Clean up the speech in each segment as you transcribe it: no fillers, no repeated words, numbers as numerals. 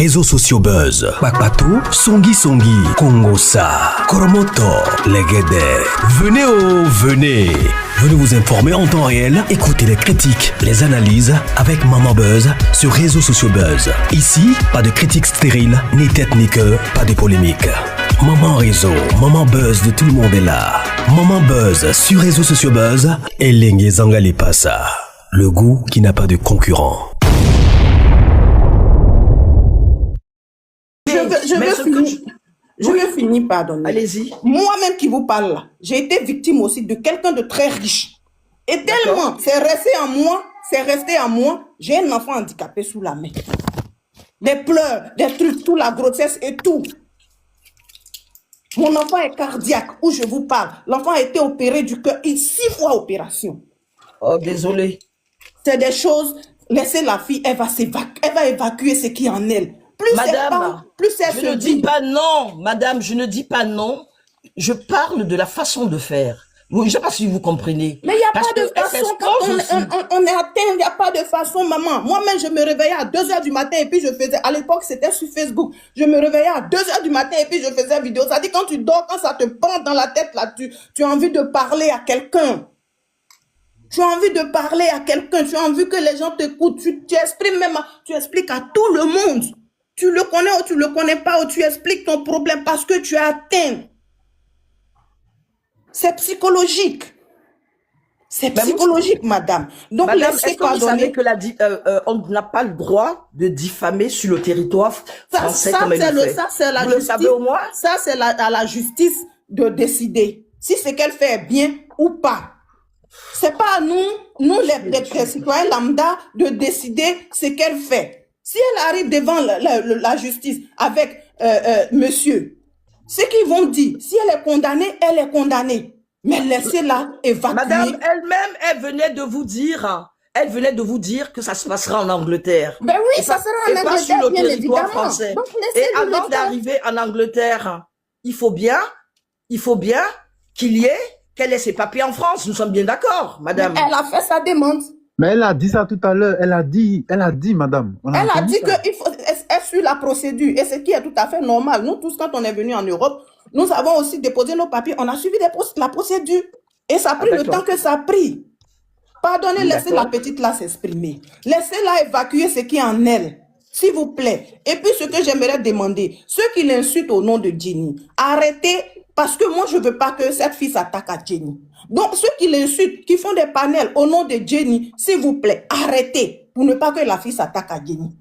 réseaux sociaux buzz. Bakpatou, Songi Songi, Kongosa, Koromoto, Legede. Venez venez. Venez vous informer en temps réel. Écoutez les critiques, les analyses avec Maman Buzz sur réseaux sociaux buzz. Ici, pas de critiques stériles, ni tête ni queue, pas de polémique. Maman réseau, Maman Buzz de tout le monde est là. Maman Buzz sur réseaux sociaux buzz. Et Lengue Zangali Passa. Le goût qui n'a pas de concurrent. Je veux finir, pardon. Allez-y. Moi-même qui vous parle là, j'ai été victime aussi de quelqu'un de très riche. Et tellement, c'est resté en moi, j'ai un enfant handicapé sous la main. Des pleurs, des trucs, toute la grossesse et tout. Mon enfant est cardiaque, où je vous parle. L'enfant a été opéré du cœur, 6 fois opération. Oh, désolé. C'est des choses, laissez la fille, elle va évacuer ce qui est en elle. Plus Madame, elle je ne dis pas non. Madame, je ne dis pas non. Je parle de la façon de faire. Je ne sais pas si vous comprenez. Mais il n'y a pas de façon. Quand on est atteint, il n'y a pas de façon, maman. Moi-même, je me réveillais à 2h du matin et puis je faisais, à l'époque, c'était sur Facebook. Je me réveillais à 2h du matin et puis je faisais vidéo. Ça dit, quand tu dors, quand ça te prend dans la tête, là, tu as envie de parler à quelqu'un. Tu as envie de parler à quelqu'un. Tu as envie que les gens t'écoutent. Tu exprimes même, tu expliques à tout le monde. Tu le connais ou tu le connais pas, ou tu expliques ton problème parce que tu es atteint. C'est psychologique. C'est psychologique, madame. Donc, madame, est-ce que vous savez que on n'a pas le droit de diffamer sur le territoire français comme elle le fait? Ça, c'est la vous justice. Le savez au moins? Ça, c'est à la justice de décider si ce qu'elle fait est bien ou pas. C'est pas à nous les citoyens lambda, de décider ce qu'elle fait. Si elle arrive devant la justice avec monsieur, ce qu'ils vont dire, si elle est condamnée, elle est condamnée. Mais laissez-la évacuer. Madame, elle-même, elle venait de vous dire que ça se passera en Angleterre. Ben oui, ça sera en Angleterre, pas sur le bien territoire évidemment. français. Donc, et avant d'arriver en Angleterre, il faut bien qu'elle ait ses papiers en France. Nous sommes bien d'accord, madame. Mais elle a fait sa demande. Mais elle a dit ça tout à l'heure. Elle a dit, madame. Elle a dit qu'il faut suivre la procédure. Et ce qui est tout à fait normal. Nous tous, quand on est venus en Europe, nous avons aussi déposé nos papiers. On a suivi la procédure. Et ça a pris le temps que ça a pris. Pardonnez, laissez la petite là s'exprimer. Laissez-la évacuer ce qui est en elle. S'il vous plaît. Et puis, ce que j'aimerais demander, ceux qui l'insultent au nom de Jenny, arrêtez. Parce que moi, je ne veux pas que cette fille s'attaque à Jenny. Donc, ceux qui l'insultent, qui font des panels au nom de Jenny, s'il vous plaît, arrêtez pour ne pas que la fille s'attaque à Jenny.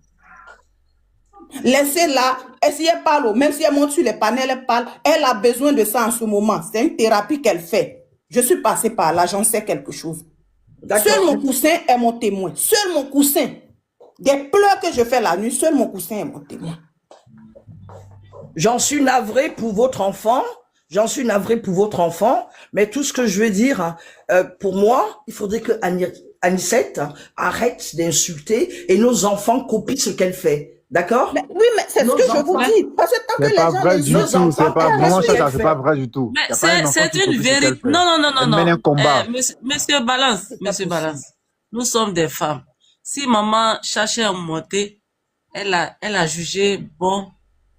Laissez-la, si elle parle, même si elle monte sur les panels, elle parle, elle a besoin de ça en ce moment. C'est une thérapie qu'elle fait. Je suis passée par là, j'en sais quelque chose. Seul mon coussin est mon témoin. Seul mon coussin. Des pleurs que je fais la nuit, seul mon coussin est mon témoin. J'en suis navrée pour votre enfant. Mais tout ce que je veux dire, pour moi, il faudrait que Anicette arrête d'insulter et nos enfants copient ce qu'elle fait. D'accord? Oui, mais c'est ce que je vous dis. Parce que tant que les gens... C'est pas vrai du tout. C'est une vérité. Non. Monsieur Balance. Nous sommes des femmes. Si maman cherchait à monter, elle a jugé bon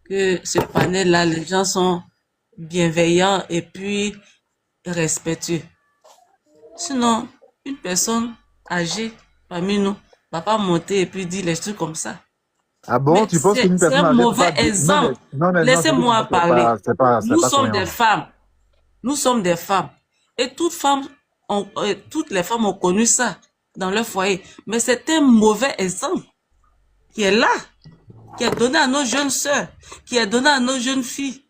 que ce panel-là, les gens sont bienveillant et puis respectueux. Sinon, une personne âgée parmi nous va pas monter et puis dire les trucs comme ça. Ah bon, mais tu penses qu'une personne c'est un mauvais exemple. Laissez-moi parler. Nous sommes des femmes. Et toutes les femmes ont connu ça dans leur foyer. Mais c'est un mauvais exemple qui est là, qui est donné à nos jeunes sœurs, qui est donné à nos jeunes filles.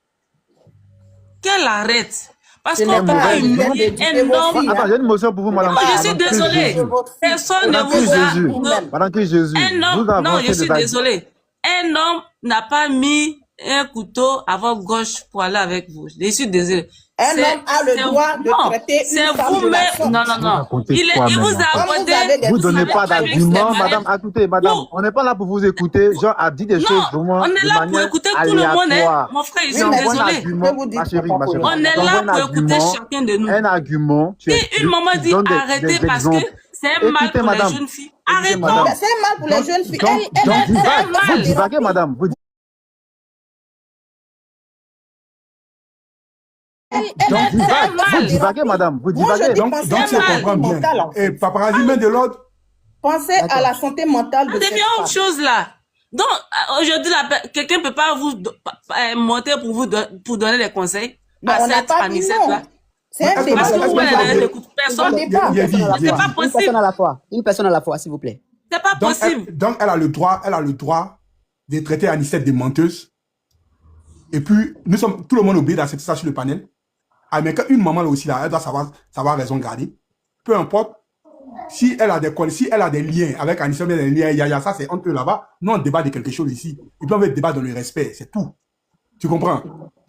Qu'elle arrête. Parce qu'on peut pas humilier un homme. Attends, j'ai une motion pour vous, madame. Je suis désolée. Personne ne vous a... Madame Jésus. Un homme, non, je suis désolée. Un homme n'a pas mis un couteau à votre gauche pour aller avec vous. Je suis désolée. Un homme a le droit de traiter une femme de la sorte. Non. Il vous a apporté... Vous donnez pas d'argument, madame. Écoutez, madame, on n'est pas là pour vous écouter. Genre, a dit des choses vraiment on est là pour écouter tout le monde. Hein. Mon frère, je suis désolé. Ma chérie. On est là pour écouter chacun de nous. Un argument. Si une maman dit arrêtez parce que c'est un mal pour les jeunes filles. Arrêtons. C'est un mal pour les jeunes filles. Vous divaguez, madame. Vous divaguez, madame. Vous divaguez. Donc, si je comprends bien. Et paparazzi met de l'ordre. Pensez à la santé mentale de cette femme. Ça devient autre chose là. Donc, aujourd'hui, quelqu'un ne peut pas vous monter pour donner des conseils à cette Anicette-là. C'est un débat. Parce que vous, elle n'écoute personne. C'est pas possible. Une personne à la fois, s'il vous plaît. C'est pas possible. Donc, elle a le droit de traiter Anicette de menteuse. Et puis, tout le monde oblige d'accepter ça sur le panel. Ah, mais quand une maman là aussi, là, elle doit savoir raison garder. Peu importe. Si elle a des liens avec Anicette, des liens, Yaya, ça c'est entre eux là-bas. Nous, on débat de quelque chose ici. Et puis, on veut débat dans le respect. C'est tout. Tu comprends?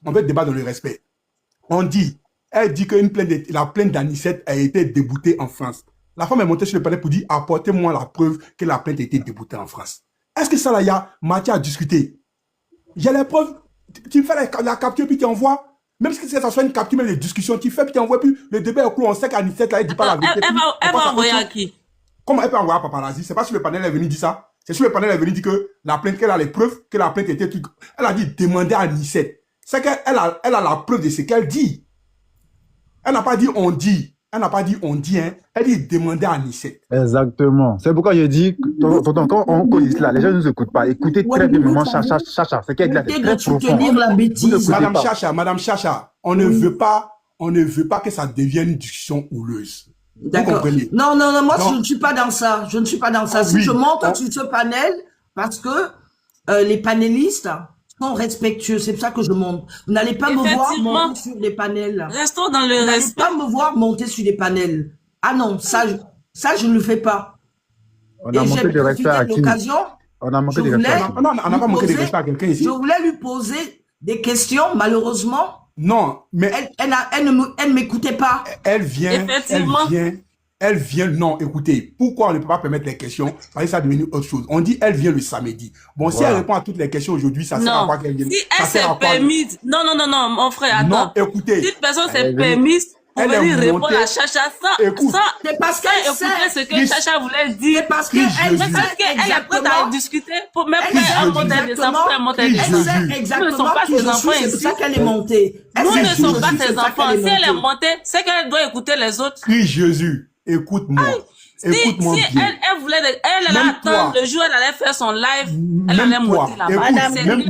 On veut débat dans le respect. Elle dit que la plainte d'Anicette a été déboutée en France. La femme est montée sur le panel pour dire, apportez-moi la preuve que la plainte a été déboutée en France. Est-ce que ça là, il y a matière à discuter? Il y a les preuves. Tu fais la capture puis tu envoies. Même si ça soit une capture, même les discussions, tu fais puis tu envoies, puis le débat est clos. On sait qu'Anicette là, elle dit pas la vérité. Elle va envoyer à qui? Comment elle peut envoyer à Paparazzi? C'est pas sur le panel, elle est venue dire ça. C'est sur le panel, elle est venue dire que la plainte, qu'elle a les preuves, que la plainte était truc. Elle a dit demander à Anicette. C'est qu'elle a la preuve de ce qu'elle dit. Elle n'a pas dit on dit. Elle n'a pas dit on dit, hein. Elle dit demander à Anicette. Exactement. C'est pourquoi je dis, quand on cause là, les gens ne nous écoutent pas. Écoutez très bien, maman Chacha. C'est qu'elle dit, c'est très profond. Madame Chacha, on ne veut pas que ça devienne une discussion houleuse. D'accord. Non, moi, je ne suis pas dans ça. Je ne suis pas dans ça. Si je monte sur ce panel, parce que les panélistes sont respectueux, c'est pour ça que je monte. Vous n'allez pas me voir monter sur les panels. Restons dans le respect. Vous n'allez pas me voir monter sur les panels. Ah non, ça je ne le fais pas. On a manqué de respect à qui? On a manqué de respect. On n'a pas manqué de respect à quelqu'un ici. Je voulais lui poser des questions, malheureusement. Non, mais elle ne m'écoutait pas. Elle vient, non, écoutez, pourquoi on ne peut pas permettre les questions? Parce que ça est devenu autre chose. On dit, elle vient le samedi. Bon, si elle répond à toutes les questions aujourd'hui, ça sert à quoi qu'elle vienne? Si elle s'est permise, non, mon frère, attends. Non, écoutez. Si une personne s'est permise, pour venir répondre à Chacha sans c'est parce qu'elle écouter ce que Chacha voulait dire. C'est parce qu'elle est prête à discuter pour même faire un monter des enfants, faire monter des enfants. Nous ne sommes pas ses enfants ici. C'est pour ça qu'elle est montée. Nous ne sommes pas ses enfants. Si elle est montée, c'est qu'elle doit écouter les autres. Christ Jésus, écoute-moi. Écoute-moi bien. Elle allait attendre le jour où elle allait faire son live, elle allait monter là-bas.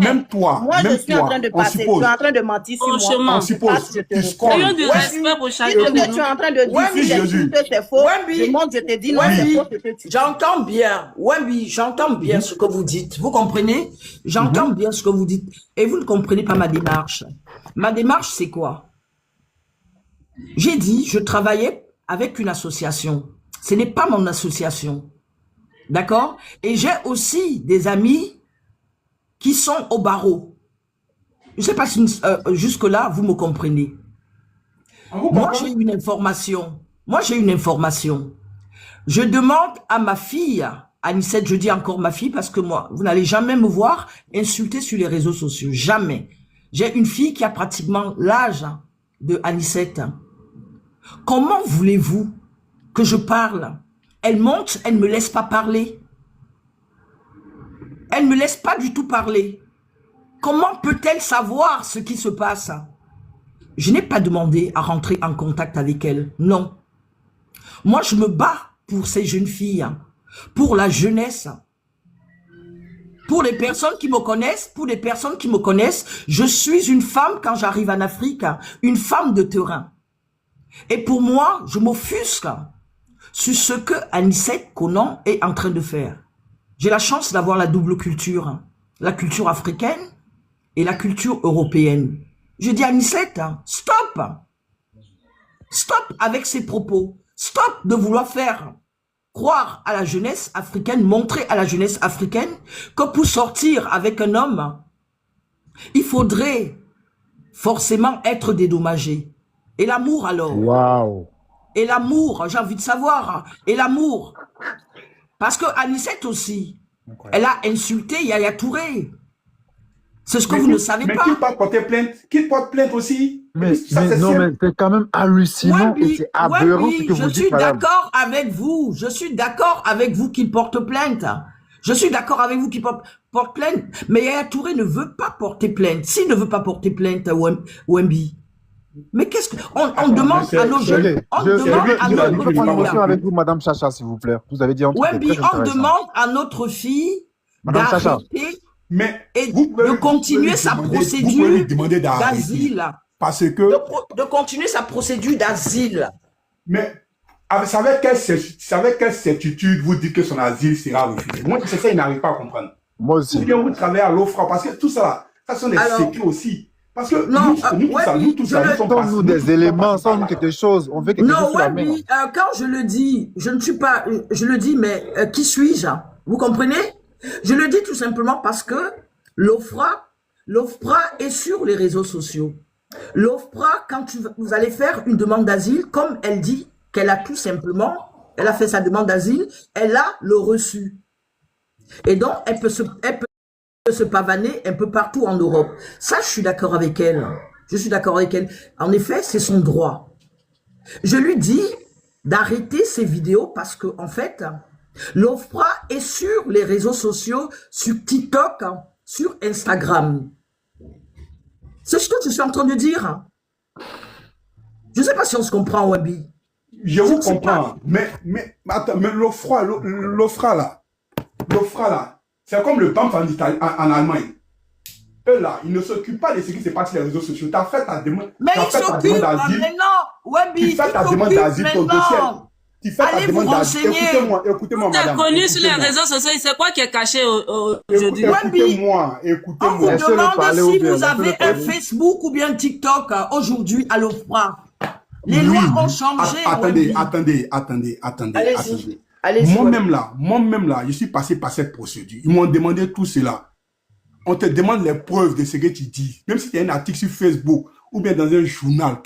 Même toi, moi je suis en train de passer, tu es en train de mentir sur moi. On suppose, tu scrolles. Ayons du respect pour chacun. Tu es en train de dire que c'est faux, je monte, je te dis non, c'est faux, c'est faux. J'entends bien, Wemby, j'entends bien ce que vous dites. Vous comprenez? J'entends bien ce que vous dites. Et vous ne comprenez pas ma démarche. Ma démarche, c'est quoi? J'ai dit, je travaillais avec une association. Ce n'est pas mon association. D'accord? Et j'ai aussi des amis qui sont au barreau. Je ne sais pas si jusque-là, vous me comprenez. Moi, j'ai une information. Je demande à ma fille, Anicette, je dis encore ma fille parce que moi, vous n'allez jamais me voir insulter sur les réseaux sociaux. Jamais. J'ai une fille qui a pratiquement l'âge de Anicette. Comment voulez-vous que je parle? Elle monte, elle ne me laisse pas parler. Elle ne me laisse pas du tout parler. Comment peut-elle savoir ce qui se passe? Je n'ai pas demandé à rentrer en contact avec elle. Non. Moi, je me bats pour ces jeunes filles, pour la jeunesse. Pour les personnes qui me connaissent, je suis une femme quand j'arrive en Afrique, une femme de terrain. Et pour moi, je m'offusque sur ce que Anicette Konan est en train de faire. J'ai la chance d'avoir la double culture, la culture africaine et la culture européenne. Je dis à Anicette, stop! Stop avec ces propos. Stop de vouloir faire croire à la jeunesse africaine, montrer à la jeunesse africaine que pour sortir avec un homme, il faudrait forcément être dédommagé. Et l'amour alors? Waouh! Et l'amour, j'ai envie de savoir. Et l'amour. Parce que Anicette aussi, elle a insulté Yaya Touré. C'est ce que vous ne savez pas. Mais qui porte plainte? Qui porte plainte aussi? Mais, ça, mais c'est non, simple. mais c'est quand même hallucinant et c'est aberrant ce que Je vous suis dites, madame. d'accord avec vous. Je suis d'accord avec vous qu'il porte plainte. Je suis d'accord avec vous qu'il porte plainte. Mais Yaya Touré ne veut pas porter plainte. S'il ne veut pas porter plainte à Wemby, mais qu'est-ce que on demande à nos jeunes, on demande à Je notre veux prendre une fille, avec vous, madame Chacha, s'il vous plaît. Vous avez dit un truc qui est Wemby, très on intéressant. demande à notre fille Madame Chacha. d'arrêter Mais et vous pouvez de lui continuer sa demander- vous pouvez lui procédure demander d'arrêter. d'asile. Parce que, De continuer sa procédure d'asile. mais avec quelle certitude vous dites que son asile sera refusé? Moi, c'est ça, il n'arrive pas à comprendre. Moi aussi. Ou bien vous travaillez à l'OFRA, parce que tout ça, là, ça sont des Alors, sécu aussi. Parce que non, nous tous ça, nous sommes pas... Sans nous des éléments, sans nous quelque chose. On fait quelque chose non, sur la main. Wemby, quand je le dis, je ne suis pas, je le dis, mais qui suis-je? Vous comprenez? Je le dis tout simplement parce que l'OFRA est sur les réseaux sociaux. L'OFRA, quand vous allez faire une demande d'asile, comme elle dit qu'elle a tout simplement, elle a fait sa demande d'asile, elle a le reçu. Et donc, elle peut se pavaner un peu partout en Europe. Ça, je suis d'accord avec elle. Je suis d'accord avec elle. En effet, c'est son droit. Je lui dis d'arrêter ces vidéos parce que, en fait, l'OFRA est sur les réseaux sociaux, sur TikTok, sur Instagram. C'est ce que je suis en train de dire. Je ne sais pas si on se comprend, Wemby. Je vous comprends, mais attends, mais l'OFRA là, c'est comme le BAMF en Allemagne. Eux là, ils ne s'occupent pas de ce qui s'est passé sur les réseaux sociaux. Tu as fait ta demande, Mais ils s'occupent maintenant, Wemby. tu fais ta demande d'asile, ton dossier. Tu fais ta demande d'asile. Écoutez-moi, T'es madame. connu sur les réseaux sociaux, c'est quoi qui est caché aujourd'hui? Écoutez-moi. On vous Laissez-le parler demande ou si bien, vous avez laissez-le un parler. Facebook ou bien TikTok aujourd'hui à l'OFRA. Les lois ont changé. Wemby. Attendez. Allez-y. Moi-même là, je suis passé par cette procédure. Ils m'ont demandé tout cela. On te demande les preuves de ce que tu dis. Même si tu as un article sur Facebook ou bien dans un journal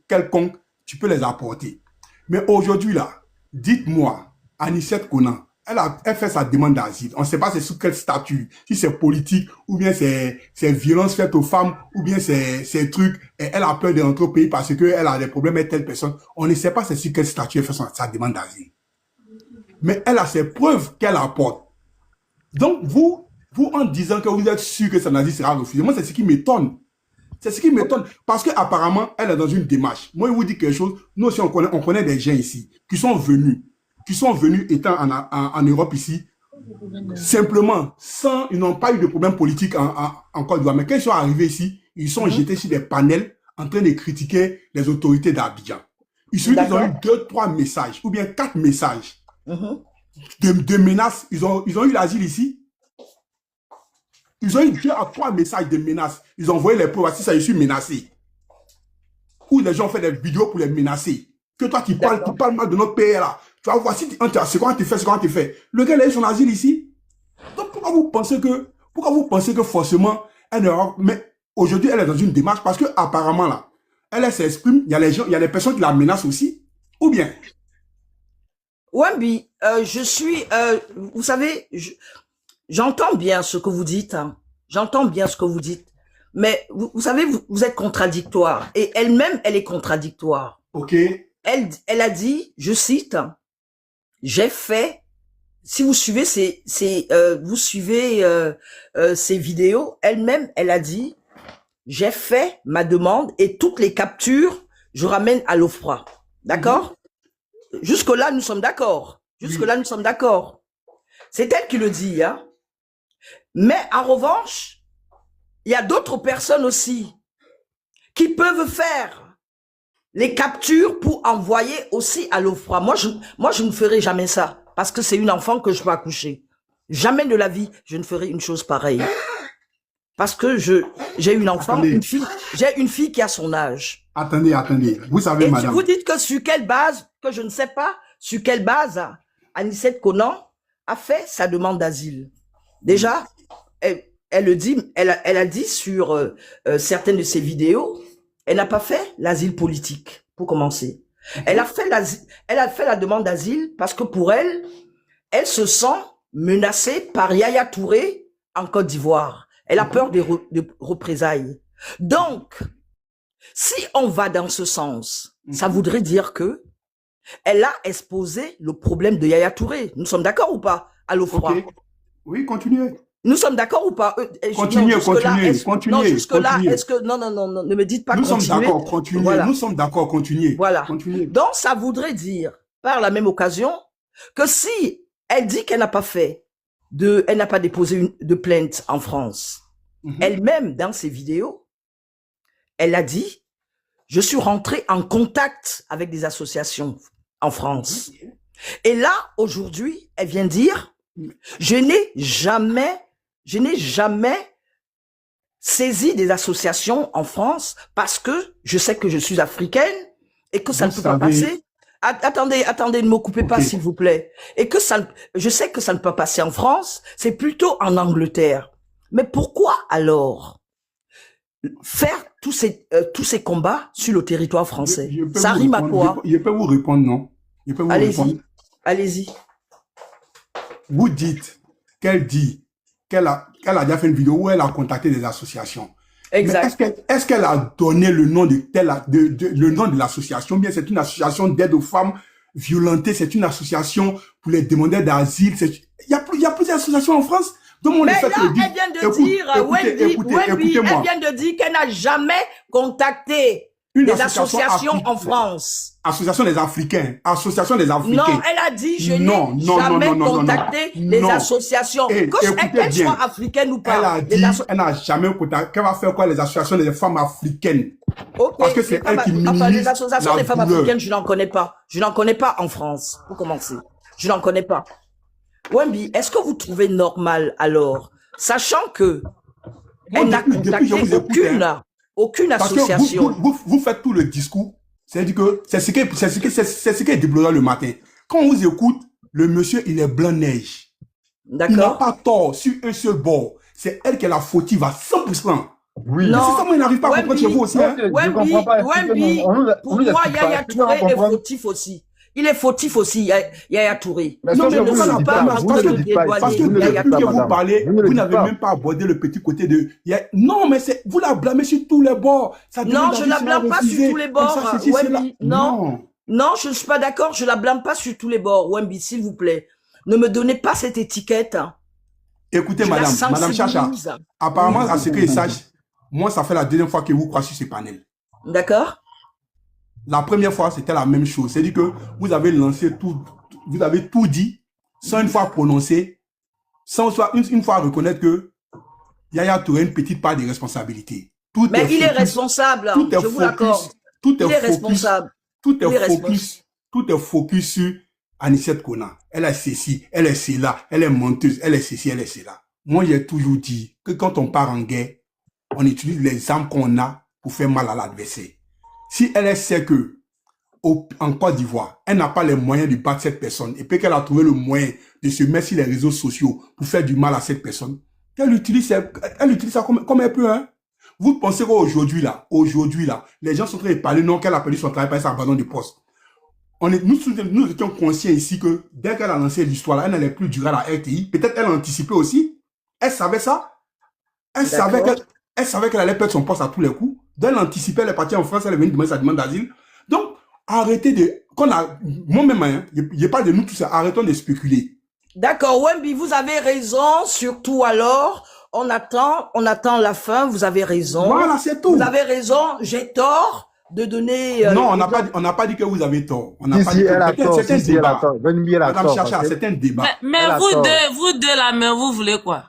quelconque, tu peux les apporter. Mais aujourd'hui là, dites-moi, Anicet Konan, elle fait sa demande d'asile. On ne sait pas c'est sous quel statut, si c'est politique ou bien c'est violence faite aux femmes ou bien c'est trucs. Et elle a peur de rentrer au pays parce qu'elle a des problèmes avec telle personne. On ne sait pas c'est sur quel statut elle fait sa demande d'asile. Mais elle a ses preuves qu'elle apporte. Donc vous en disant que vous êtes sûr que son asile sera refusé, moi c'est ce qui m'étonne. C'est ce qui m'étonne. Parce qu'apparemment, elle est dans une démarche. Moi, je vous dis quelque chose. Nous aussi, on connaît des gens ici qui sont venus étant en Europe ici, simplement, ils n'ont pas eu de problème politique en Côte d'Ivoire. Mais quand ils sont arrivés ici, ils sont jetés sur des panels en train de critiquer les autorités d'Abidjan. Il suffit qu'ils ont eu 2-3 messages, ou bien 4 messages de menaces. Ils ont eu l'asile ici. Ils ont eu 2 à 3 messages de menaces. Ils ont envoyé les preuves. Si ça, je suis menacé. Ou les gens ont fait des vidéos pour les menacer. Que toi, tu parles mal de notre pays là. Tu vas voir, c'est quoi tu fais. Le gars, il a eu son asile ici. Donc, pourquoi vous pensez que forcément, mais aujourd'hui, elle est dans une démarche parce que apparemment là, elle s'exprime, il y a des personnes qui la menacent aussi. Ou bien? Wemby, vous savez, j'entends bien ce que vous dites. Hein. J'entends bien ce que vous dites. Mais vous savez, vous êtes contradictoire. Et elle-même, elle est contradictoire. Ok. Elle a dit, je cite, j'ai fait, si vous suivez ces vidéos, elle-même, elle a dit, j'ai fait ma demande et toutes les captures, je ramène à l'OFRA. D'accord? Jusque-là, nous sommes d'accord. Jusque-là, nous sommes d'accord. C'est elle qui le dit, hein. Mais en revanche, il y a d'autres personnes aussi qui peuvent faire les captures pour envoyer aussi à l'OFRA. Moi, je ne ferai jamais ça parce que c'est une enfant que je peux accoucher. Jamais de la vie, je ne ferai une chose pareille. Parce que j'ai une enfant, j'ai une fille qui a son âge. Attendez. Vous savez, madame. Et vous dites que sur quelle base, que je ne sais pas, sur quelle base Anicet Konan a fait sa demande d'asile. Déjà, elle a dit sur certaines de ses vidéos, elle n'a pas fait l'asile politique, pour commencer. Elle a fait la demande d'asile parce que pour elle se sent menacée par Yaya Touré en Côte d'Ivoire. Elle a peur des représailles. Donc, Si on va dans ce sens, ça voudrait dire que elle a exposé le problème de Yaya Touré. Nous sommes d'accord ou pas? Allô, Froid. Okay. Oui, continuez. Nous sommes d'accord ou pas? Continuez. Non, jusque-là, est-ce que... Non, ne me dites pas continuer. Nous sommes d'accord, continuez. Voilà. Nous sommes d'accord, continuez. Voilà. Continuez. Donc, ça voudrait dire, par la même occasion, que si elle dit qu'elle n'a pas elle n'a pas déposé de plainte en France, elle-même, dans ses vidéos, elle a dit, je suis rentrée en contact avec des associations en France. Et là, aujourd'hui, elle vient dire, je n'ai jamais saisi des associations en France parce que je sais que je suis africaine et que ça ne peut pas passer. Attendez, ne me coupez pas, s'il vous plaît. Et que je sais que ça ne peut pas passer en France, c'est plutôt en Angleterre. Mais pourquoi alors faire tous ces combats sur le territoire français? Ça rime à quoi? Je peux vous répondre, non? Allez-y. Vous dites qu'elle a déjà fait une vidéo où elle a contacté des associations. Exact. Est-ce qu'elle a donné le nom le nom de l'association? Bien, c'est une association d'aide aux femmes violentées, c'est une association pour les demandeurs d'asile. Il y a plusieurs associations en France. Mais là, elle vient de dire, Wendy, elle vient de dire qu'elle n'a jamais contacté des associations en France. Association des Africains. Association des Africains. Non, elle a dit, je n'ai jamais contacté les associations. Qu'elles soient africaines ou pas. Elle a dit, elle n'a jamais contacté. Qu'elle va faire quoi, les associations des femmes africaines? Okay. Parce que c'est elle qui minimise les associations des femmes africaines, je n'en connais pas. Je n'en connais pas en France, pour commencer. Je n'en connais pas. Wemby, est-ce que vous trouvez normal alors, sachant que elle n'a contacté aucune association? Parce que vous faites tout le discours. C'est-à-dire que c'est ce qui est déploré le matin. Quand on vous écoute, le monsieur, il est blanc neige. D'accord. Il n'a pas tort sur un seul bord. C'est elle qui est la fautive à 100%. Oui. Non. C'est ça, moi, il n'arrive pas à comprendre chez vous aussi. Wemby, pour moi, Yaya Touré est fautif aussi. Il est fautif aussi, Yaya Touré. Non, mais ne pas parce que depuis que vous parlez, vous n'avez même pas abordé le petit côté de... Non, mais vous la blâmez sur tous les bords. Non, je ne la blâme pas sur tous les bords, Wemby. Non, je ne suis pas d'accord, je la blâme pas sur tous les bords. Wemby, s'il vous plaît, ne me donnez pas cette étiquette. Écoutez, madame Chacha, apparemment, à ce que je sache, moi, ça fait la deuxième fois que vous croyez sur ce panel. D'accord. La première fois, c'était la même chose. C'est-à-dire que vous avez lancé vous avez tout dit, sans une fois prononcer, sans une fois reconnaître que Yaya Touré a une petite part de responsabilité. Mais il est responsable, je vous l'accorde. Tout est responsable. Tout est focus sur Anicet Konan. Elle est ceci, elle est cela, elle est menteuse, elle est ceci, elle est cela. Moi, j'ai toujours dit que quand on part en guerre, on utilise les armes qu'on a pour faire mal à l'adversaire. Si elle sait que en Côte d'Ivoire, elle n'a pas les moyens de battre cette personne et puis qu'elle a trouvé le moyen de se mettre sur les réseaux sociaux pour faire du mal à cette personne, elle utilise ça comme elle peut. Hein? Vous pensez qu'aujourd'hui là, les gens sont en train de parler, non, qu'elle a perdu son travail par son abandon de poste. Nous étions conscients ici que dès qu'elle a lancé l'histoire, elle n'allait plus durer à la RTI. Peut-être elle a anticipé aussi. Elle savait ça. Elle savait qu'elle allait perdre son poste à tous les coups. Dès qu'elle anticipait, elle est partie en France, elle est venue demander sa demande d'asile. Donc, arrêtez de... Moi-même, hein, je parle de nous tous, arrêtons de spéculer. D'accord, Wemby, vous avez raison, surtout alors, on attend la fin, vous avez raison. Voilà, c'est tout. Vous avez raison, j'ai tort de donner... non, on n'a pas dit que vous avez tort. On n'a pas dit que... elle a tort. C'est un débat. Madame Chacha, c'est un débat. Mais vous deux là, mais vous voulez quoi?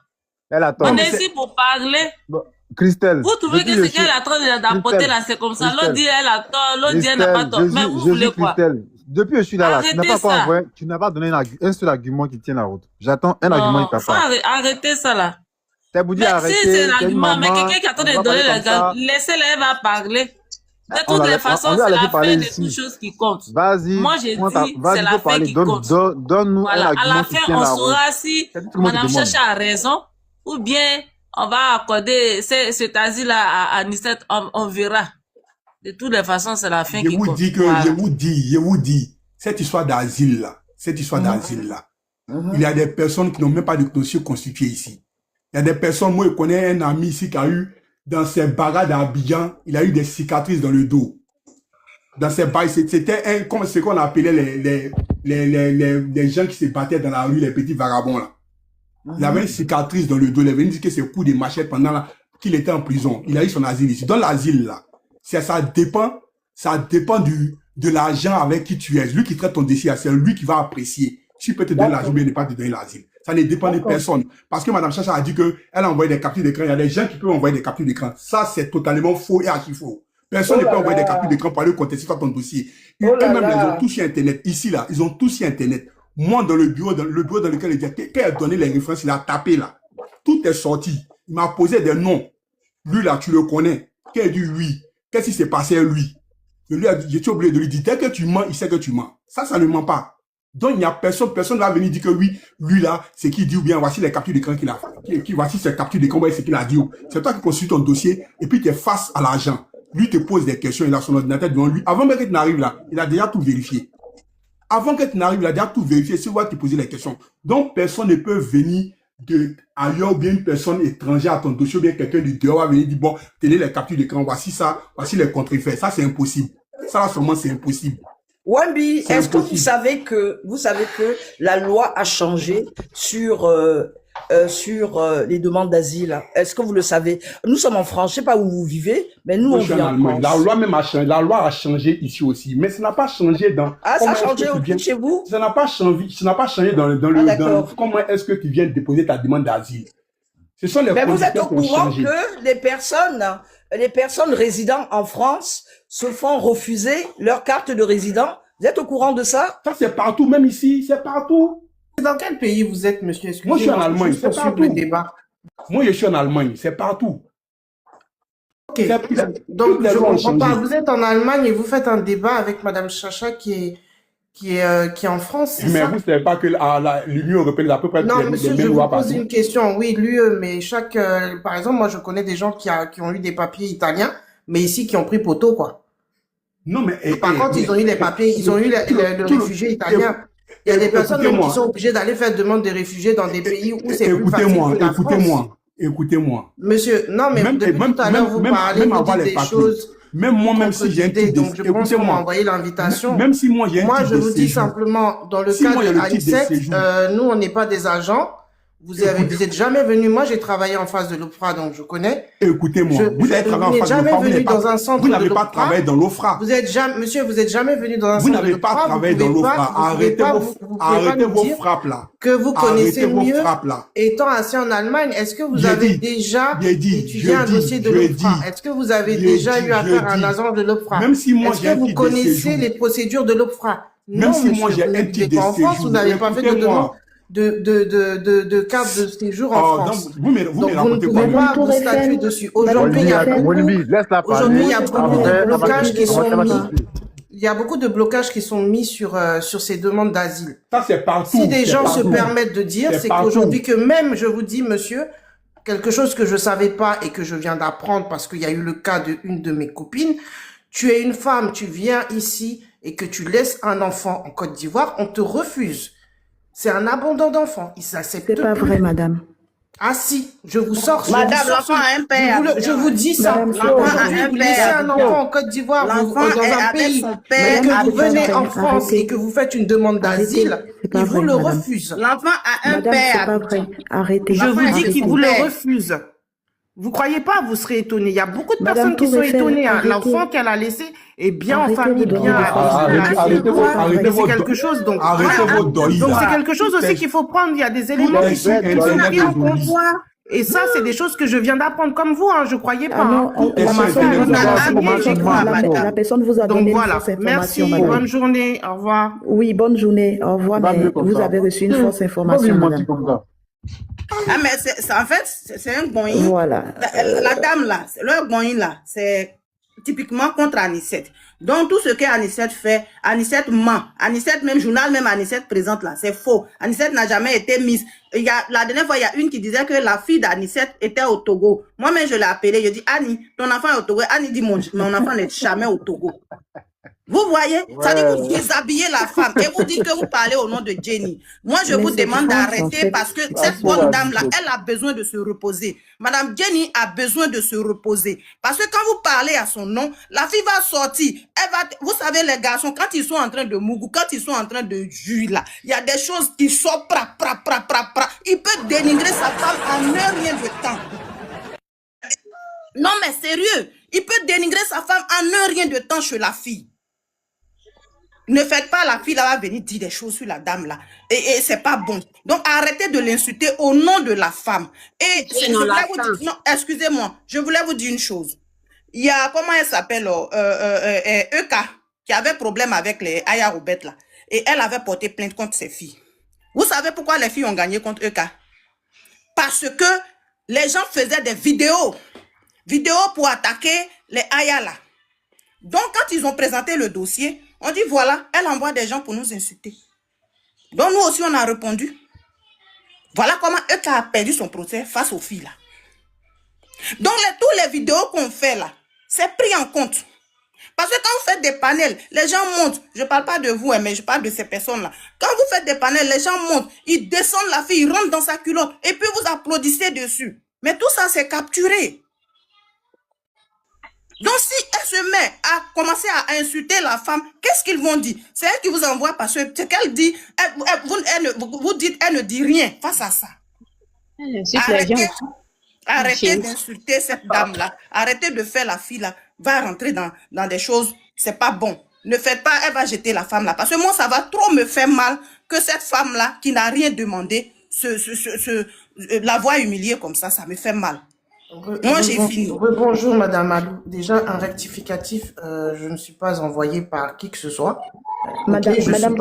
Elle a tort. On est ici pour parler. Bon, Christelle. Vous trouvez que ce qu'elle est en train d'apporter là, c'est comme ça. L'autre dit elle a tort, l'autre dit elle n'a pas tort. Mais vous voulez quoi? Depuis que je suis là, Arrêtez tu n'as pas donné un seul argument qui tient la route. J'attends un argument qui t'a pas. Arrêtez ça là. T'as beau dire arrêter. Si c'est l'argument, mais quelqu'un qui attend de donner l'argument, laissez-la, elle va parler. De toutes les façons, c'est la fin de toutes choses qui comptent. Vas-y. Moi, j'ai dit, c'est la fin qui compte. Donne-nous un argument. À la fin, on saura si Madame Chacha a raison ou bien on va accorder cet asile à Anicet, on verra. De toutes les façons, c'est la fin qui compte. Je vous dis, cette histoire d'asile là, il y a des personnes qui n'ont même pas de dossier constitué ici. Il y a des personnes, moi je connais un ami ici qui a eu dans ses barades à Abidjan, il a eu des cicatrices dans le dos. Dans ses bails, c'était comme ce qu'on appelait les gens qui se battaient dans la rue, les petits vagabonds là. Il avait une cicatrice dans le dos. Il avait dit que c'est coup de machette pendant qu'il était en prison. Il a eu son asile ici. Dans l'asile là, ça dépend de l'agent avec qui tu es. Lui qui traite ton dossier, c'est lui qui va apprécier. Si peut te donner l'asile ou ne pas te donner l'asile. Ça ne dépend de personne. Parce que Madame Chacha a dit qu'elle a envoyé des captures d'écran. Il y a des gens qui peuvent envoyer des captures d'écran. Ça, c'est totalement faux et archi faux. Personne ne peut envoyer des captures d'écran pour aller contester ton dossier. Eux-mêmes, ils ont tous sur Internet. Ici, là, ils ont tous sur Internet. Moi, dans le bureau dans lequel il dit, quand il a donné les références, il a tapé là. Tout est sorti. Il m'a posé des noms. Lui, là, tu le connais. Quand il dit oui, qu'est-ce qui s'est passé à lui? Je lui ai dit, j'étais obligé de lui dire, dès que tu mens, il sait que tu mens. Ça ne ment pas. Donc, il n'y a personne va venir dire que oui, lui là, c'est qui dit ou bien voici les captures d'écran qu'il a fait. Voici ses captures d'écran, c'est qu'il a dit. C'est toi qui consultes ton dossier et puis tu es face à l'agent. Lui te pose des questions, il a son ordinateur devant lui. Avant même que tu n'arrives là, il a déjà tout vérifié. Avant que tu n'arrives, il a déjà tout vérifié. C'est toi qui poses les questions. Donc, personne ne peut venir de ailleurs ou bien une personne étrangère à ton dossier ou bien quelqu'un de dehors va venir dire bon, tenez les captures d'écran, voici ça, voici les contre-effets. Ça, c'est impossible. Ça, là, seulement, c'est impossible. Wambi, est-ce que vous savez que la loi a changé sur les demandes d'asile? Est-ce que vous le savez? Nous sommes en France, je sais pas où vous vivez, mais nous, on vit en France. La loi même a changé. La loi a changé ici aussi, mais ça n'a pas changé dans. Ah, ça a changé autour chez vous? Ça n'a pas changé. Ça n'a pas changé dans comment est-ce que tu viens déposer ta demande d'asile? Ce sont les conditions. Mais vous êtes au courant que les personnes résidant en France se font refuser leur carte de résident? Vous êtes au courant de ça? Ça, c'est partout, même ici, c'est partout. Dans quel pays vous êtes, monsieur? Moi, je suis en Allemagne, c'est partout. Moi, je suis en Allemagne, c'est partout. Ok, donc je comprends pas. Vous êtes en Allemagne et vous faites un débat avec Madame Chacha qui est en France, mais ça? Vous ne savez pas que l'Union européenne a à peu près non, monsieur, je vous pose une question. Oui, l'UE, mais par exemple, moi, je connais des gens qui ont eu des papiers italiens, mais ici, qui ont pris poteau, quoi. Non, mais... Par contre, ils ont eu les papiers, ils ont eu le réfugié italien. Il y a des personnes qui sont obligées d'aller faire demande de réfugiés dans des pays où c'est plus facile que la France. Écoutez-moi. Monsieur, non, mais depuis tout à l'heure, vous parlez, vous dites des choses... Même moi, même si j'ai un titre donc je pense qu'on m'a envoyé l'invitation. Même si moi j'ai un titre de séjour. Moi, je vous dis simplement, dans le cas de Anicet, nous, on n'est pas des agents. Vous êtes jamais venu. Moi, j'ai travaillé en face de l'OFRA, donc je connais. Écoutez-moi, vous avez travaillé en face de l'OFRA. Vous n'êtes jamais venu dans un centre de l'OFRA. Vous n'avez pas travaillé dans l'OFRA. Monsieur, vous n'êtes jamais venu dans un centre de l'OFRA. Vous n'avez pas travaillé dans l'OFRA. Arrêtez vos frappes là. Que vous connaissez mieux, étant assis en Allemagne, est-ce que vous avez déjà étudié un dossier de l'OFRA? Est-ce que vous avez déjà eu affaire à un agent de l'OFRA? Même si moi j'ai un titre de séjour. Est-ce que vous connaissez les procédures de l'OFRA? Même si moi j'ai un titre de séjour. En France, vous n'avez pas fait de demande de carte de séjour en France. Vous ne pouvez pas vous statuer dessus. Aujourd'hui, il y a beaucoup de blocages qui sont mis. Il y a beaucoup de blocages qui sont mis sur ces demandes d'asile. Ça, c'est partout. Si des gens se permettent de dire, c'est qu'aujourd'hui, que même, je vous dis, monsieur, quelque chose que je savais pas et que je viens d'apprendre parce qu'il y a eu le cas d'une de mes copines, tu es une femme, tu viens ici et que tu laisses un enfant en Côte d'Ivoire, on te refuse. C'est un abandon d'enfant. Il s'accepte. C'est pas vrai, madame. Ah si, je vous sors. Madame, l'enfant a un père. Je vous dis ça. Aujourd'hui, vous laissez un enfant en Côte d'Ivoire, dans un pays, mais que vous venez en France et que vous faites une demande d'asile, il vous le refuse. L'enfant a un père. C'est pas vrai. Arrêtez. Je vous dis qu'il vous le refuse. Vous croyez pas, vous serez étonné. Il y a beaucoup de personnes qui sont étonnées. L'enfant qu'elle a laissé est bien en famille, bien. C'est quelque chose, donc. Donc c'est quelque chose aussi qu'il faut prendre. Il y a des éléments qui sont pris en compte. Et ça, c'est des choses que je viens d'apprendre comme vous, hein, je croyais pas. La personne vous a donné une fausse information. Merci, bonne journée, au revoir. Oui, bonne journée, au revoir, mais vous avez reçu une fausse information, madame. Ah, mais en fait, c'est un goin. Voilà. La dame là, le goin là, c'est typiquement contre Anicet. Donc, tout ce que Anicet fait, Anicet ment. Anicet, même journal, même Anicet présente là, c'est faux. Anicet n'a jamais été mise. La dernière fois, il y a une qui disait que la fille d'Anicet était au Togo. Moi-même, je l'ai appelée, je dis, Annie, ton enfant est au Togo. Annie dit, mon enfant n'est jamais au Togo. Vous voyez, ça dit que vous déshabillez la femme et vous dites que vous parlez au nom de Jenny. Moi, je vous demande d'arrêter parce que cette bonne dame-là, elle a besoin de se reposer. Madame Jenny a besoin de se reposer. Parce que quand vous parlez à son nom, la fille va sortir. Elle va, vous savez, les garçons, quand ils sont en train de mougou, quand ils sont en train de juger là, il y a des choses qui sortent, pra. Il peut dénigrer sa femme en un rien de temps. Non, mais sérieux, il peut dénigrer sa femme en un rien de temps chez la fille. Ne faites pas, la fille là va venir dire des choses sur la dame là. Et c'est pas bon. Donc arrêtez de l'insulter au nom de la femme. Et non, excusez-moi, je voulais vous dire une chose. Il y a, comment elle s'appelle, Eka, qui avait problème avec les Aya Robert là. Et elle avait porté plainte contre ses filles. Vous savez pourquoi les filles ont gagné contre Eka? Parce que les gens faisaient des vidéos pour attaquer les Aya là. Donc quand ils ont présenté le dossier, on dit voilà, elle envoie des gens pour nous insulter. Donc nous aussi on a répondu. Voilà comment Eka a perdu son procès face aux filles là. Donc tous les vidéos qu'on fait là, c'est pris en compte. Parce que quand vous faites des panels, les gens montent. Je ne parle pas de vous, mais je parle de ces personnes-là. Quand vous faites des panels, les gens montent. Ils descendent la fille, ils rentrent dans sa culotte. Et puis vous applaudissez dessus. Mais tout ça, c'est capturé. Donc si elle se met à commencer à insulter la femme, qu'est-ce qu'ils vont dire? C'est elle qui vous envoie parce que ce qu'elle dit, vous dites, elle ne dit rien face à ça. Arrêtez d'insulter cette dame-là. Arrêtez de faire la fille là. Va rentrer dans des choses, c'est pas bon. Ne faites pas, elle va jeter la femme là. Parce que moi, ça va trop me faire mal que cette femme-là, qui n'a rien demandé, la voit humiliée comme ça me fait mal. Moi, j'ai fini. Bonjour, Madame Alou. Déjà, un rectificatif, je ne suis pas envoyée par qui que ce soit. Madame, je ne suis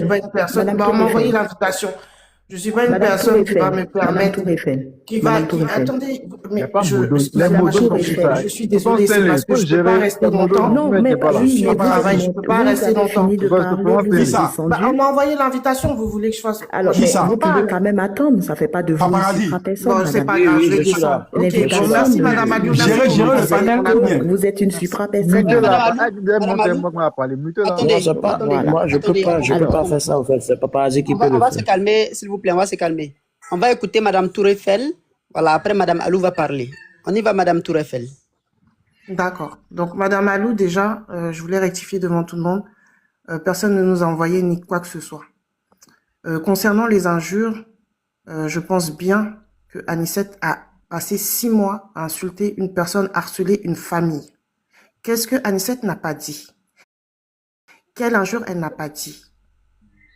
pas une personne. On m'a envoyé l'invitation. Je ne suis pas une personne qui va me permettre, attendez, mais je suis désolée, c'est parce que je ne peux pas rester longtemps. Non, mais je ne peux pas rester longtemps. On m'a envoyé l'invitation, vous voulez que je fasse? Alors, vous pouvez quand même attendre, ça ne fait pas de vous une personne. C'est pas grave, je descends. Merci, Madame Aliou. Vous êtes une supra-personne. Moi, je peux pas faire ça, en fait. C'est Paparazzi qui peut le faire. On va se calmer, s'il vous plaît, on va se calmer. On va écouter Madame Tourefel. Voilà, après Madame Alou va parler. On y va, Madame Tourefel. D'accord. Donc, Madame Alou, déjà, je voulais rectifier devant tout le monde. Personne ne nous a envoyé ni quoi que ce soit. Concernant les injures, je pense bien que Anicette a passé 6 mois à insulter une personne, harceler une famille. Qu'est-ce que Anicette n'a pas dit? Quelle injure elle n'a pas dit?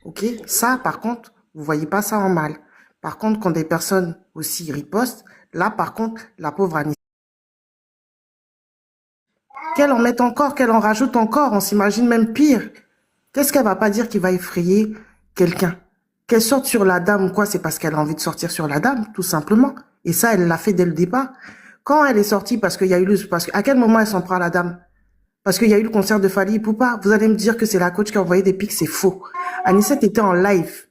Ok? Ça, par contre, vous voyez pas ça en mal. Par contre, quand des personnes aussi ripostent, là, par contre, la pauvre Anicette, qu'elle en mette encore, qu'elle en rajoute encore, on s'imagine même pire. Qu'est-ce qu'elle va pas dire qui va effrayer quelqu'un? Qu'elle sorte sur la dame ou quoi, c'est parce qu'elle a envie de sortir sur la dame, tout simplement. Et ça, elle l'a fait dès le départ. Quand elle est sortie, parce qu'il y a eu à quel moment elle s'en prend à la dame? Parce qu'il y a eu le concert de Fally Ipupa. Vous allez me dire que c'est la coach qui a envoyé des pics, c'est faux. Anicette était en live.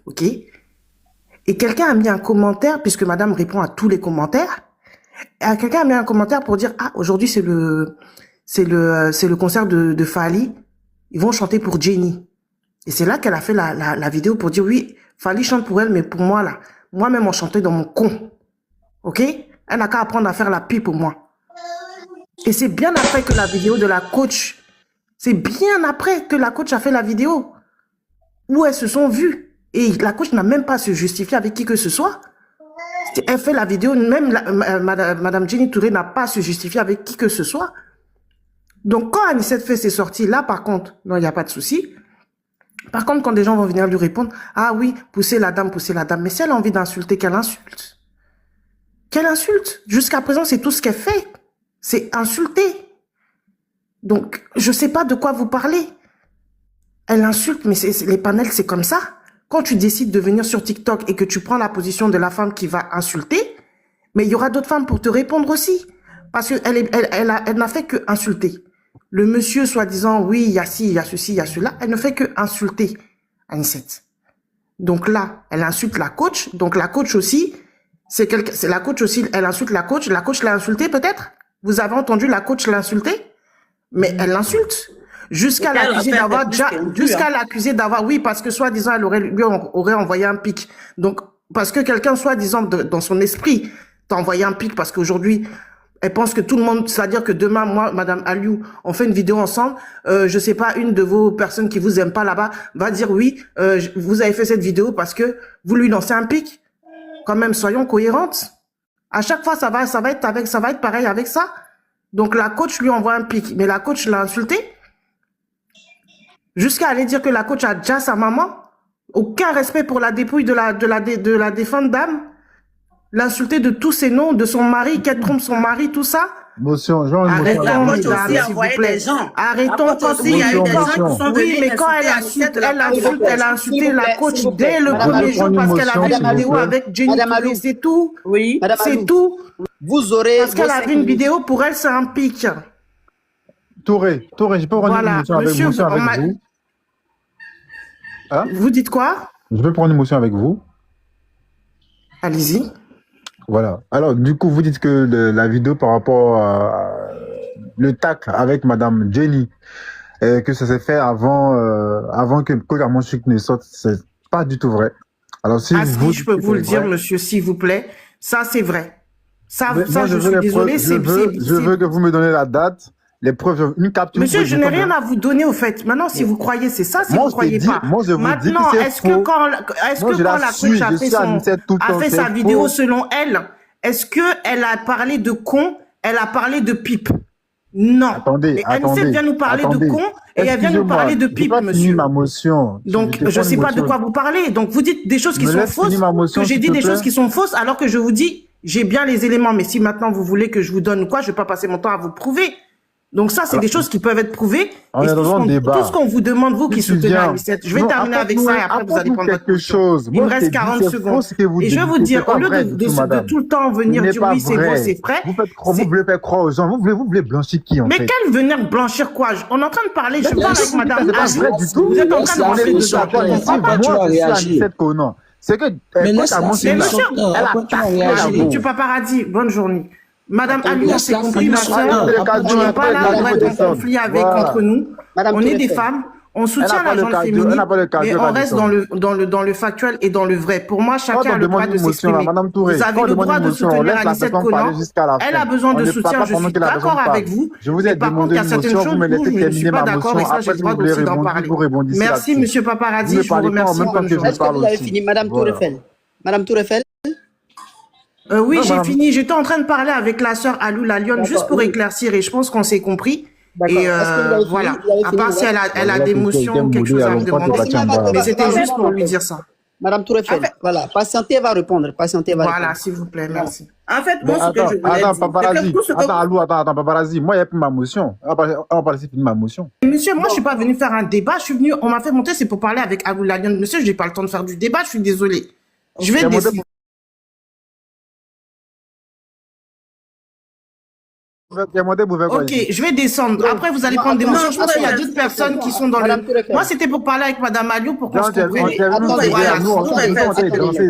Ok? Et quelqu'un a mis un commentaire, puisque madame répond à tous les commentaires. Et quelqu'un a mis un commentaire pour dire, ah, aujourd'hui c'est le concert de Fally. Ils vont chanter pour Jenny. Et c'est là qu'elle a fait la vidéo pour dire, oui, Fally chante pour elle, mais pour moi, là, moi-même, on chantait dans mon con. Ok? Elle n'a qu'à apprendre à faire la pub pour moi. Et c'est bien après que la vidéo de la coach, c'est bien après que la coach a fait la vidéo où elles se sont vues. Et la coach n'a même pas à se justifier avec qui que ce soit. Elle fait la vidéo, même Madame Jenny Touré n'a pas à se justifier avec qui que ce soit. Donc quand Anicette fait ses sorties, là par contre, non, il n'y a pas de souci. Par contre, quand des gens vont venir lui répondre, ah oui, poussez la dame. Mais si elle a envie d'insulter, qu'elle insulte. Qu'elle insulte. Jusqu'à présent, c'est tout ce qu'elle fait. C'est insulter. Donc, je sais pas de quoi vous parlez. Elle insulte, mais les panels, c'est comme ça. Quand tu décides de venir sur TikTok et que tu prends la position de la femme qui va insulter, mais il y aura d'autres femmes pour te répondre aussi. Parce qu'elle n'a fait que insulter. Le monsieur, soi-disant, oui, il y a ci, il y a ceci, il y a cela, elle ne fait que insulter Anicette. Donc là, elle insulte la coach. Donc la coach aussi, c'est la coach aussi, elle insulte la coach l'a insulté peut-être? Vous avez entendu la coach l'insulter? Mais elle l'insulte. Jusqu'à l'accuser d'avoir, oui, parce que soi-disant, lui aurait envoyé un pic. Donc, parce que quelqu'un, soi-disant, dans son esprit, t'a envoyé un pic parce qu'aujourd'hui, elle pense que tout le monde, c'est-à-dire que demain, moi, Madame Aliou, on fait une vidéo ensemble, je sais pas, une de vos personnes qui vous aime pas là-bas va dire oui, vous avez fait cette vidéo parce que vous lui lancez un pic. Quand même, soyons cohérentes. À chaque fois, ça va être pareil avec ça. Donc, la coach lui envoie un pic, mais la coach l'a insulté. Jusqu'à aller dire que la coach a déjà sa maman. Aucun respect pour la dépouille de la défunte dame. L'insulter de tous ses noms, de son mari, qu'elle trompe son mari, tout ça. Arrêtons, mesdames, s'il vous plaît. Arrêtons quand il y a eu des gens qui sont venus. Oui, mais quand elle a insulté la coach dès le premier jour parce qu'elle avait une vidéo avec Jenny Touré, c'est tout. Oui. C'est tout. Vous aurez... Parce qu'elle avait une vidéo, pour elle, c'est un pic. Touré, je peux prendre une émotion avec vous? Hein? Vous dites quoi? Je peux prendre une émotion avec vous? Allez-y. Voilà. Alors, du coup, vous dites que la vidéo par rapport à le tacle avec Madame Jenny, que ça s'est fait avant que Kogamonchik ne sorte, c'est pas du tout vrai. Alors, si je peux vous le dire, monsieur, s'il vous plaît, ça c'est vrai. Ça je suis désolée. Je veux que vous me donnez la date. Les preuves, une capture. Monsieur, je n'ai rien à vous donner au fait. Maintenant, si vous croyez, c'est ça, si vous ne croyez pas. Moi, je vous dis que c'est est-ce que quand la coach a fait sa vidéo selon elle, est-ce qu'elle a parlé de con, elle a parlé de pipe? Non. Attendez. Elle vient nous parler de con et elle vient nous parler de pipe, monsieur. Donc, je ne sais pas de quoi vous parlez. Donc, vous dites des choses qui sont fausses, que j'ai dit des choses qui sont fausses, alors que je vous dis, j'ai bien les éléments. Mais si maintenant vous voulez que je vous donne quoi, je ne vais pas passer mon temps à vous prouver. Donc ça, c'est des choses qui peuvent être prouvées. Tout ce qu'on vous demande, vous qui soutenez Anicet, je vais terminer avec ça et après vous allez prendre quelque chose. Il me reste 40 secondes. Et je vais vous dire, au lieu de tout le temps venir dire oui, c'est vrai, c'est vrai. Vous voulez faire croire aux gens, vous voulez blanchir qui en fait? Mais quelle venir blanchir quoi? On est en train de parler, je parle avec Madame Aliou. Vous êtes en train de parler de ça. C'est que, monsieur Paparazzi, bonne journée. Madame Aliou, on s'est compris, ma soeur. On n'est pas là pour être en conflit entre nous. On est des femmes. On soutient la gente féminine, mais on reste dans le factuel et dans le vrai. Pour moi, chacun a le droit de s'exprimer. Vous avez le droit de soutenir Anicet Konan. Elle a besoin de soutien, je suis d'accord avec vous. Mais par contre, il y a certaines choses où je ne suis pas d'accord et ça, j'ai le droit aussi d'en parler. Merci, monsieur Paparazzi, je vous remercie. Est-ce que vous avez fini, Madame Tourefel? Madame Tourefel? Oui, j'ai fini. J'étais en train de parler avec la sœur Alou la Lionne, juste pour éclaircir, et je pense qu'on s'est compris. Et voilà. À part si elle a des motions, quelque chose à me demander. Mais c'était juste pour lui dire ça. Madame Tourefel, voilà. Patientez va répondre. Voilà, s'il vous plaît, merci. En fait, moi, ce que je voulais dire... Attends, Paparazzi, moi, il n'y a plus ma motion. On va parler de ma motion. Monsieur, moi, je ne suis pas venu faire un débat. Je suis venu, on m'a fait monter, c'est pour parler avec Alou la Lionne. Monsieur, je n'ai pas le temps de faire du débat, je suis désolée. Je vais décider. Ok, je vais descendre. Après, vous allez prendre des motions. Je pense qu'il y a d'autres personnes qui sont dans le... Moi, c'était pour parler avec Madame Aliou pour qu'on se comprenne.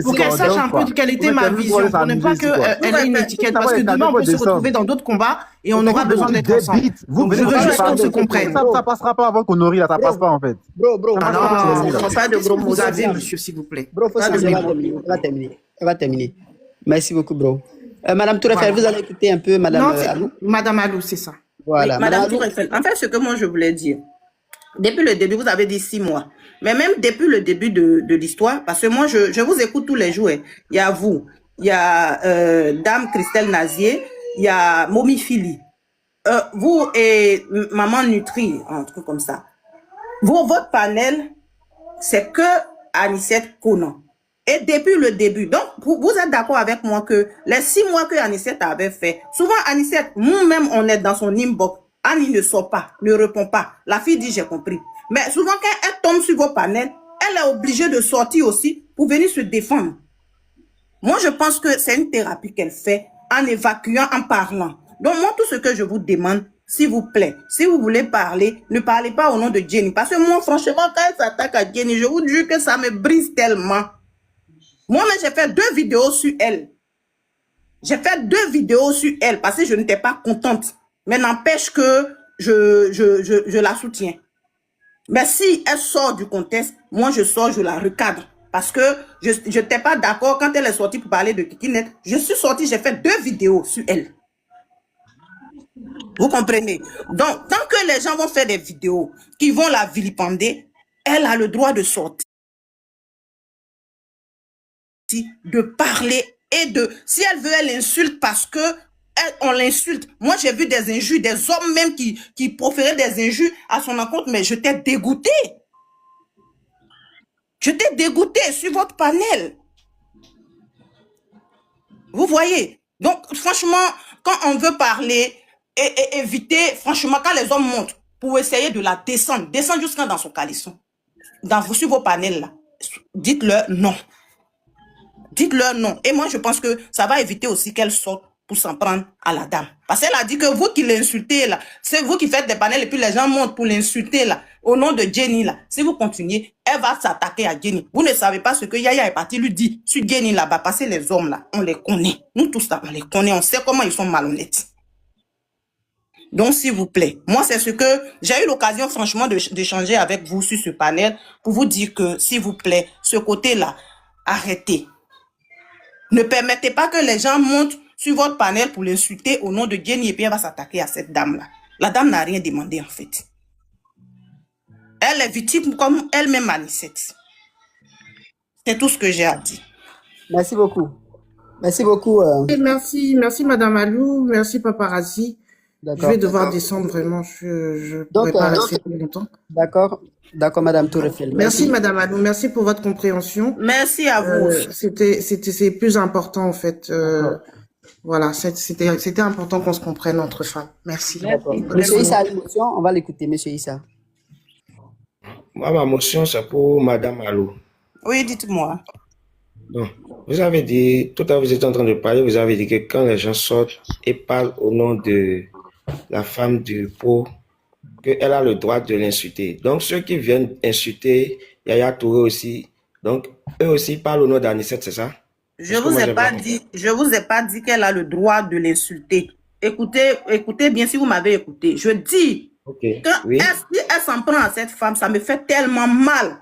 Pour qu'elle sache un peu quelle était ma vision. Pour ne pas qu'elle ait une étiquette. Parce que demain, on peut se retrouver dans d'autres combats et on aura besoin d'être ensemble. Donc, je veux juste qu'on se comprenne. Ça passera pas avant qu'on nourrit, là. Ça passe pas, en fait. Bro. Pas de gros mots. Vous avez, monsieur, s'il vous plaît. Bro, elle va terminer. Merci beaucoup, bro. Madame Tourefel, vous allez écouter un peu Madame Alou. Madame Alou, c'est ça. Voilà. Oui, Madame Tourefel. En fait, ce que moi je voulais dire, depuis le début, vous avez dit 6 mois. Mais même depuis le début de l'histoire, parce que moi, je vous écoute tous les jours. Il y a vous, il y a Dame Christelle Nazier, il y a Momi Fili. Vous et Maman Nutri, un truc comme ça. Votre panel, c'est que Anicet Konan. Et depuis le début, donc vous êtes d'accord avec moi que les 6 mois que Anicet avait fait, souvent Anicet, nous-mêmes on est dans son inbox, Annie ne sort pas, ne répond pas. La fille dit j'ai compris. Mais souvent quand elle tombe sur vos panels, elle est obligée de sortir aussi pour venir se défendre. Moi je pense que c'est une thérapie qu'elle fait en évacuant, en parlant. Donc moi tout ce que je vous demande, s'il vous plaît, si vous voulez parler, ne parlez pas au nom de Jenny. Parce que moi franchement quand elle s'attaque à Jenny, je vous jure que ça me brise tellement. Moi-même, j'ai fait 2 vidéos sur elle. J'ai fait 2 vidéos sur elle parce que je n'étais pas contente. Mais n'empêche que je la soutiens. Mais si elle sort du contexte, moi je sors, je la recadre. Parce que je n'étais pas d'accord quand elle est sortie pour parler de Kikinet. Je suis sortie, j'ai fait 2 vidéos sur elle. Vous comprenez? Donc, tant que les gens vont faire des vidéos qui vont la vilipender, elle a le droit de sortir, de parler et de... Si elle veut, elle insulte parce que on l'insulte. Moi, j'ai vu des injures, des hommes même qui proféraient des injures à son encontre, mais je t'ai dégoûté. Je t'ai dégoûté sur votre panel. Vous voyez? Donc, franchement, quand on veut parler et éviter, franchement, quand les hommes montent pour essayer de la descendre jusqu'à dans son caleçon, sur vos panels là, dites-leur non. Dites-leur non. Et moi, je pense que ça va éviter aussi qu'elle sorte pour s'en prendre à la dame. Parce qu'elle a dit que vous qui l'insultez là, c'est vous qui faites des panels et puis les gens montent pour l'insulter là, au nom de Jenny là. Si vous continuez, elle va s'attaquer à Jenny. Vous ne savez pas ce que Yaya est parti lui dire sur Jenny là-bas. Parce que les hommes là, on les connaît. Nous tous là, on les connaît. On sait comment ils sont malhonnêtes. Donc, s'il vous plaît, moi, c'est ce que j'ai eu l'occasion, franchement, d'échanger avec vous sur ce panel pour vous dire que, s'il vous plaît, ce côté-là, arrêtez. Ne permettez pas que les gens montent sur votre panel pour l'insulter au nom de Jenny et puis elle va s'attaquer à cette dame-là. La dame n'a rien demandé, en fait. Elle est victime comme elle-même Anicette. C'est tout ce que j'ai à dire. Merci beaucoup. Merci beaucoup. Merci Madame Alou, merci Paparazzi. Je vais devoir descendre vraiment, je ne pourrai pas rester plus longtemps. D'accord, Madame Tourefel. Merci Madame Alou, merci pour votre compréhension. Merci à vous. C'est plus important en fait. Voilà, c'était important qu'on se comprenne entre femmes. Merci. Monsieur Issa a une motion, on va l'écouter, Monsieur Issa. Moi, ma motion, c'est pour Madame Alou. Oui, dites-moi. Donc, vous avez dit, tout à l'heure vous êtes en train de parler, vous avez dit que quand les gens sortent et parlent au nom de la femme du pot, qu'elle a le droit de l'insulter. Donc, ceux qui viennent insulter Yaya Touré aussi, donc, eux aussi parlent au nom d'Anicette, c'est ça? Je vous ai pas dit qu'elle a le droit de l'insulter. Écoutez bien si vous m'avez écouté. Je dis que si elle s'en prend à cette femme, ça me fait tellement mal.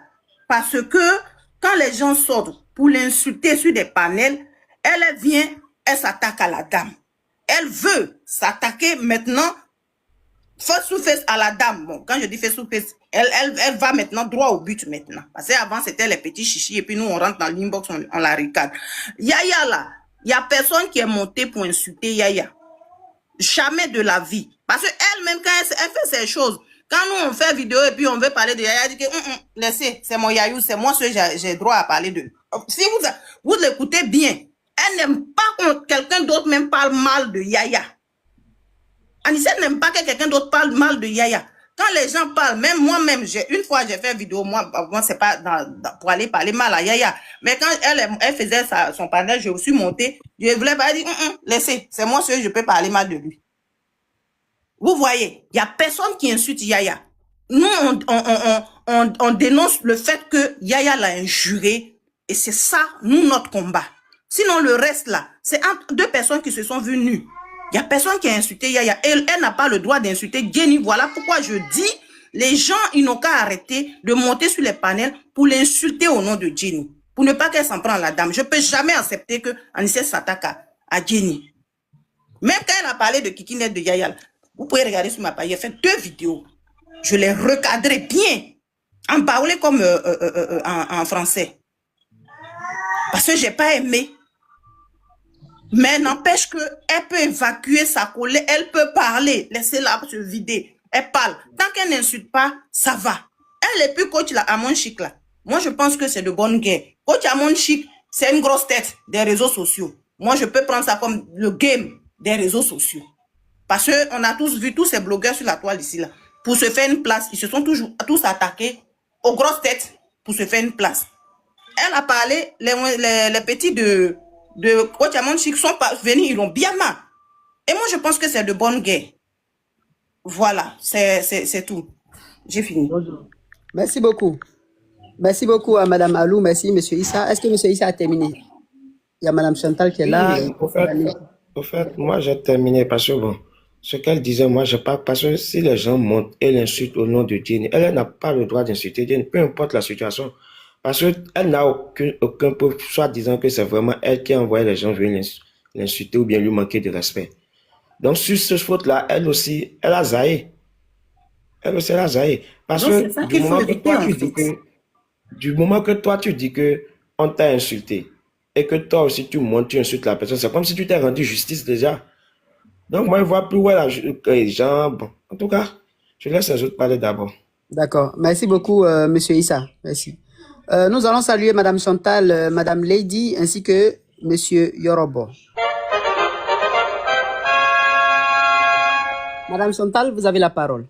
Parce que quand les gens sortent pour l'insulter sur des panels, elle vient, elle s'attaque à la dame. Elle veut s'attaquer maintenant face to face à la dame. Bon, quand je dis face to face, elle va maintenant droit au but maintenant. Parce qu'avant, c'était les petits chichis et puis nous, on rentre dans l'inbox, on la regarde. Yaya là, il n'y a personne qui est monté pour insulter Yaya. Jamais de la vie. Parce qu'elle-même, quand elle fait ces choses, quand nous, on fait vidéo et puis on veut parler de Yaya, elle dit que laissez, c'est mon Yayou, c'est moi que j'ai droit à parler de. Si vous l'écoutez bien, elle n'aime pas que quelqu'un d'autre même parle mal de Yaya. Anicette n'aime pas que quelqu'un d'autre parle mal de Yaya. Quand les gens parlent, même moi-même, une fois j'ai fait une vidéo, moi c'est pas pour aller parler mal à Yaya. Mais quand elle faisait son panel, je suis montée, je voulais pas dire, laissez, c'est moi seul, je peux parler mal de lui. Vous voyez, il n'y a personne qui insulte Yaya. Nous, on dénonce le fait que Yaya l'a injuré et c'est ça, nous, notre combat. Sinon, le reste là, c'est entre 2 personnes qui se sont vues nues. Il n'y a personne qui a insulté Yaya. Elle n'a pas le droit d'insulter Jenny. Voilà pourquoi je dis, les gens, ils n'ont qu'à arrêter de monter sur les panels pour l'insulter au nom de Jenny. Pour ne pas qu'elle s'en prenne à la dame. Je ne peux jamais accepter que Anicette s'attaque à Jenny. Même quand elle a parlé de Kikinet de Yaya, vous pouvez regarder sur ma page, j'ai fait 2 vidéos. Je l'ai recadré bien. En parler comme en français. Parce que je n'ai pas aimé. Mais n'empêche qu'elle peut évacuer sa colère, elle peut parler, laissez-la se vider. Elle parle. Tant qu'elle n'insulte pas, ça va. Elle n'est plus coach là, à mon chic là. Moi, je pense que c'est de bonne guerre. Coach à mon chic, c'est une grosse tête des réseaux sociaux. Moi, je peux prendre ça comme le game des réseaux sociaux. Parce qu'on a tous vu tous ces blogueurs sur la toile ici là. Pour se faire une place, ils se sont tous attaqués aux grosses têtes pour se faire une place. Elle a parlé, les petits de Coach Amon Chic sont venus, ils l'ont bien mal. Et moi, je pense que c'est de bonne guerre. Voilà, c'est tout. J'ai fini. Merci beaucoup. Merci beaucoup à Madame Alou. Merci, Monsieur Issa. Est-ce que Monsieur Issa a terminé? Il y a Madame Chantal qui est là. Au fait, moi, j'ai terminé parce que bon, ce qu'elle disait, moi, je parle parce que si les gens montent et l'insultent au nom de Jenny, elle n'a pas le droit d'insulter Jenny, peu importe la situation. Parce qu'elle n'a aucun preuve, soit disant que c'est vraiment elle qui a envoyé les gens venir l'insulter ou bien lui manquer de respect. Donc, sur ce faute-là, elle aussi, elle a zaï. Elle aussi, elle a zaï. Parce que du moment que toi, tu dis que on t'a insulté et que toi aussi, tu montes, tu insultes la personne, c'est comme si tu t'es rendu justice déjà. Donc, moi, je ne vois plus où les gens... Bon, en tout cas, je laisse les autres parler d'abord. D'accord. Merci beaucoup, Monsieur Issa. Merci. Nous allons saluer Madame Chantal, Madame Lady, ainsi que Monsieur Yorobo. Madame Chantal, vous avez la parole.